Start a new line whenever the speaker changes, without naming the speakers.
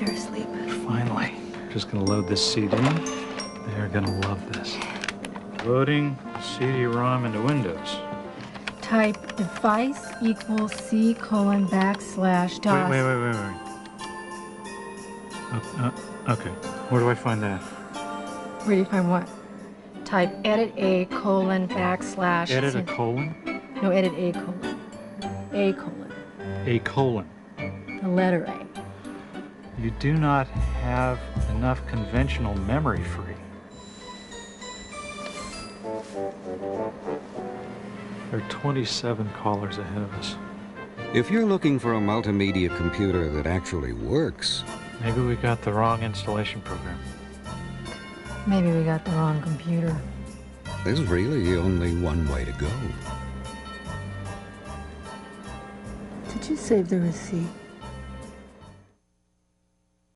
You're asleep.
Finally. Just gonna load this CD. They're gonna love this. Loading CD-ROM into Windows.
Type device equals C:\\DOS.
Wait. Okay, where do I find that?
Where do you find what? Type edit A:\\.
Edit a colon?
No, edit A:\. A colon.
A colon.
The letter A.
You do not have enough conventional memory free. There are 27 callers ahead of us.
If you're looking for a multimedia computer that actually works...
Maybe we got the wrong installation program.
Maybe we got the wrong computer.
There's really only one way to go.
Did you save the receipt?